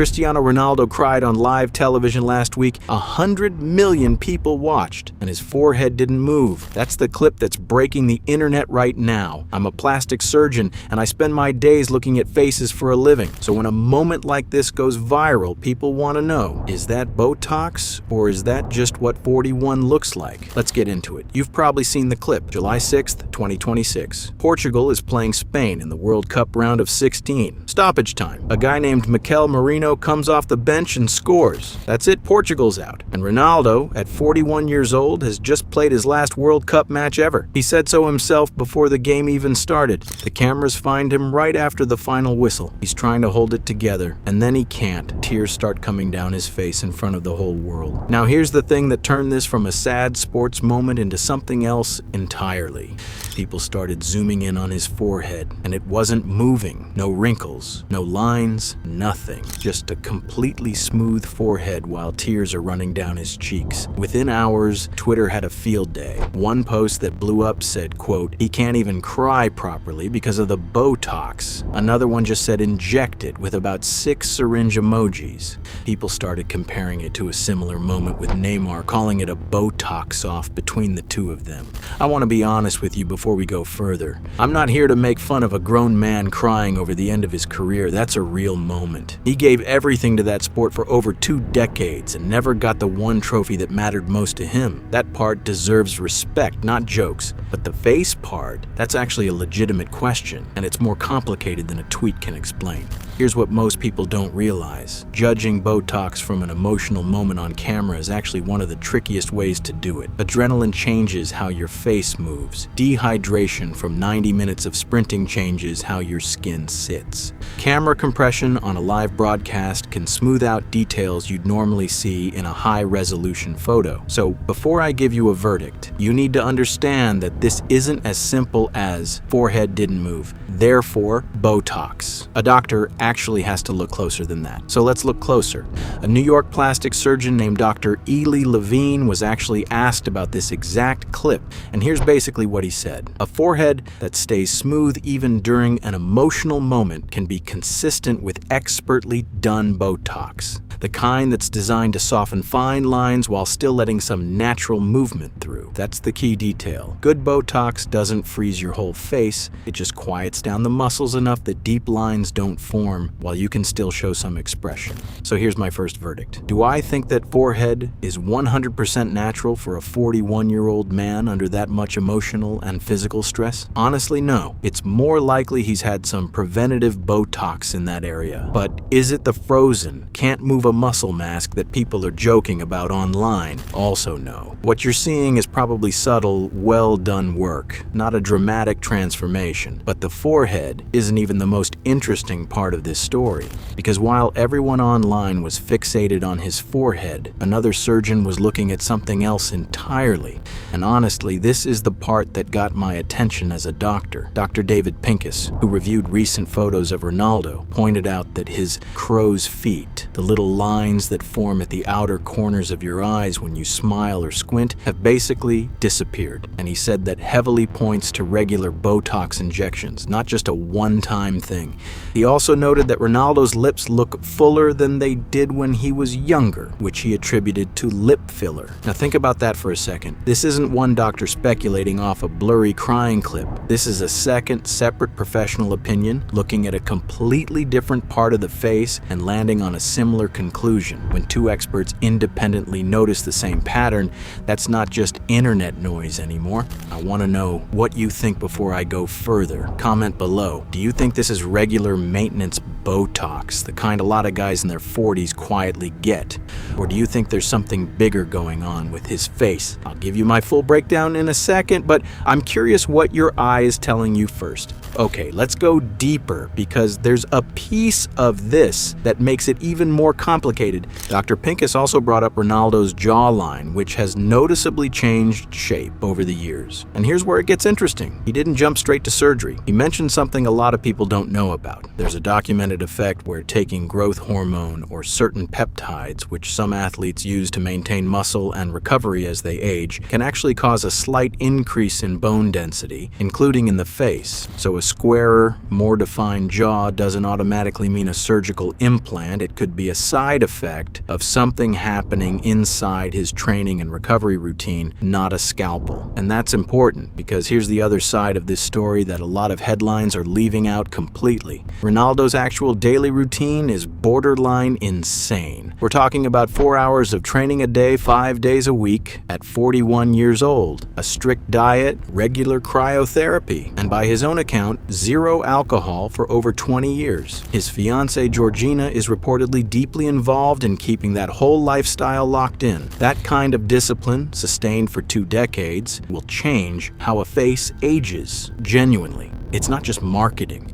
Cristiano Ronaldo cried on live television last week. 100 million people watched, and his forehead didn't move. That's the clip that's breaking the internet right now. I'm a plastic surgeon, and I spend my days looking at faces for a living. So when a moment like this goes viral, people want to know, is that Botox, or is that just what 41 looks like? Let's get into it. You've probably seen the clip. July 6th, 2026. Portugal is playing Spain in the World Cup round of 16. Stoppage time. A guy named Mikel Merino comes off the bench and scores. That's it, Portugal's out. And Ronaldo, at 41 years old, has just played his last World Cup match ever. He said so himself before the game even started. The cameras find him right after the final whistle. He's trying to hold it together, and then he can't. Tears start coming down his face in front of the whole world. Now here's the thing that turned this from a sad sports moment into something else entirely. People started zooming in on his forehead, and it wasn't moving. No wrinkles, no lines, nothing. Just a completely smooth forehead while tears are running down his cheeks. Within hours, Twitter had a field day. One post that blew up said, quote, "He can't even cry properly because of the Botox." Another one just said injected with about 6 syringe emojis. People started comparing it to a similar moment with Neymar, calling it a Botox off between the two of them. I want to be honest with you before we go further. I'm not here to make fun of a grown man crying over the end of his career. That's a real moment. He gave everything to that sport for over 2 decades and never got the one trophy that mattered most to him. That part deserves respect, not jokes. But the face part, that's actually a legitimate question, and it's more complicated than a tweet can explain. Here's what most people don't realize. Judging Botox from an emotional moment on camera is actually one of the trickiest ways to do it. Adrenaline changes how your face moves. Dehydration from 90 minutes of sprinting changes how your skin sits. Camera compression on a live broadcast can smooth out details you'd normally see in a high-resolution photo. So before I give you a verdict, you need to understand that this isn't as simple as forehead didn't move, therefore Botox. A doctor actually has to look closer than that. So let's look closer. A New York plastic surgeon named Dr. Ely Levine was actually asked about this exact clip, and here's basically what he said. A forehead that stays smooth even during an emotional moment can be consistent with expertly done Botox. The kind that's designed to soften fine lines while still letting some natural movement through. That's the key detail. Good Botox doesn't freeze your whole face, it just quiets down the muscles enough that deep lines don't form while you can still show some expression. So here's my first verdict. Do I think that forehead is 100% natural for a 41-year-old man under that much emotional and physical stress? Honestly, no. It's more likely he's had some preventative Botox in that area. But is it the frozen, can't move a muscle mask that people are joking about online? Also no. What you're seeing is probably subtle, well-done work, not a dramatic transformation. But the forehead isn't even the most interesting part of this story, because while everyone online was fixated on his forehead, another surgeon was looking at something else entirely. And honestly, this is the part that got my attention as a doctor. Dr. David Pincus, who reviewed recent photos of Ronaldo, pointed out that his crow's feet, the little lines that form at the outer corners of your eyes when you smile or squint, have basically disappeared. And he said that heavily points to regular Botox injections, not just a one-time thing. He also noted that Ronaldo's lips look fuller than they did when he was younger, which he attributed to lip filler. Now think about that for a second. This isn't one doctor speculating off a blurry crying clip. This is a second, separate professional opinion looking at a completely different part of the face and landing on a similar conclusion. When two experts independently notice the same pattern, that's not just internet noise anymore. I want to know what you think before I go further. Comment below. Do you think this is regular maintenance Botox, the kind a lot of guys in their 40s quietly get? Or do you think there's something bigger going on with his face? I'll give you my full breakdown in a second, but I'm curious what your eye is telling you first. Okay, let's go deeper, because there's a piece of this that makes it even more complicated. Dr. Pincus also brought up Ronaldo's jawline, which has noticeably changed shape over the years. And here's where it gets interesting. He didn't jump straight to surgery. He mentioned something a lot of people don't know about. There's a documented effect where taking growth hormone or certain peptides, which some athletes use to maintain muscle and recovery as they age, can actually cause a slight increase in bone density, including in the face. So a squarer, more defined jaw doesn't automatically mean a surgical implant. It could be a side effect of something happening inside his training and recovery routine, not a scalpel. And that's important because here's the other side of this story that a lot of headlines are leaving out completely. Ronaldo's actual daily routine is borderline insane. We're talking about 4 hours of training a day, 5 days a week, at 41 years old, a strict diet, regular cryotherapy, and by his own account, 0 alcohol for over 20 years. His fiancée Georgina is reportedly deeply involved in keeping that whole lifestyle locked in. That kind of discipline, sustained for 2 decades, will change how a face ages, genuinely. It's not just marketing.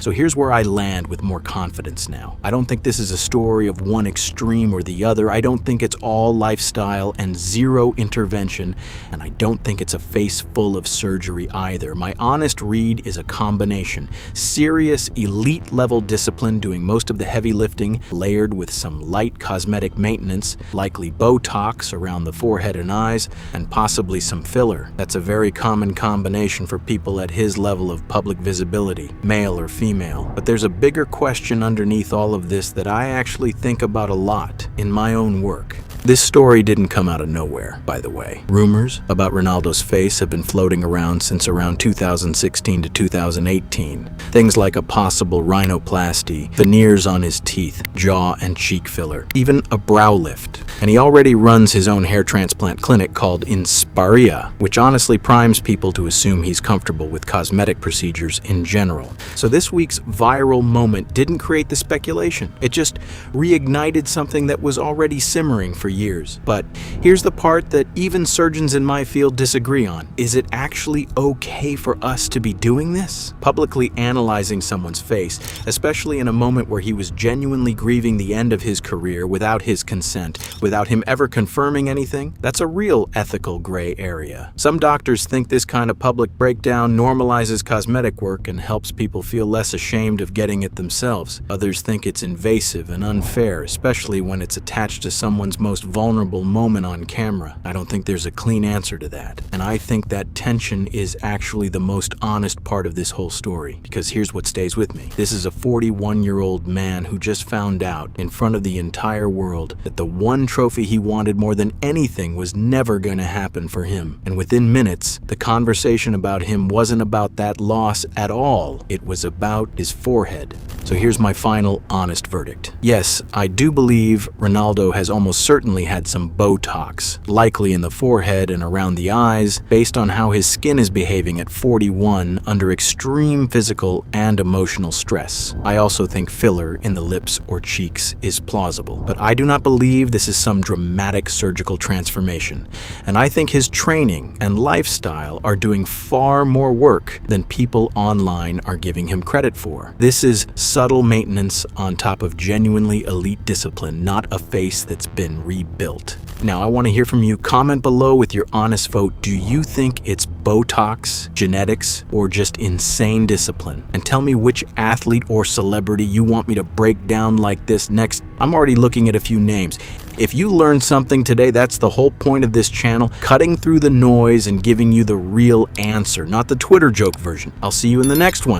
So here's where I land with more confidence now. I don't think this is a story of one extreme or the other. I don't think it's all lifestyle and 0 intervention, and I don't think it's a face full of surgery either. My honest read is a combination. Serious, elite-level discipline doing most of the heavy lifting, layered with some light cosmetic maintenance, likely Botox around the forehead and eyes, and possibly some filler. That's a very common combination for people at his level of public visibility, male or female. But there's a bigger question underneath all of this that I actually think about a lot in my own work. This story didn't come out of nowhere, by the way. Rumors about Ronaldo's face have been floating around since around 2016 to 2018. Things like a possible rhinoplasty, veneers on his teeth, jaw and cheek filler, even a brow lift. And he already runs his own hair transplant clinic called Inspiria, which honestly primes people to assume he's comfortable with cosmetic procedures in general. So this week's viral moment didn't create the speculation. It just reignited something that was already simmering for years. But here's the part that even surgeons in my field disagree on. Is it actually okay for us to be doing this? Publicly analyzing someone's face, especially in a moment where he was genuinely grieving the end of his career without his consent, without him ever confirming anything, that's a real ethical gray area. Some doctors think this kind of public breakdown normalizes cosmetic work and helps people feel less ashamed of getting it themselves. Others think it's invasive and unfair, especially when it's attached to someone's most vulnerable moment on camera. I don't think there's a clean answer to that. And I think that tension is actually the most honest part of this whole story, because here's what stays with me. This is a 41-year-old man who just found out in front of the entire world that the one trophy he wanted more than anything was never going to happen for him. And within minutes, the conversation about him wasn't about that loss at all. It was about his forehead. So here's my final honest verdict. Yes, I do believe Ronaldo has almost certainly had some Botox, likely in the forehead and around the eyes, based on how his skin is behaving at 41 under extreme physical and emotional stress. I also think filler in the lips or cheeks is plausible, but I do not believe this is some dramatic surgical transformation. And I think his training and lifestyle are doing far more work than people online are giving him credit for. This is subtle maintenance on top of genuinely elite discipline, not a face that's been rebuilt. Now, I want to hear from you. Comment below with your honest vote. Do you think it's Botox, genetics, or just insane discipline? And tell me which athlete or celebrity you want me to break down like this next. I'm already looking at a few names. If you learned something today, that's the whole point of this channel, cutting through the noise and giving you the real answer, not the Twitter joke version. I'll see you in the next one.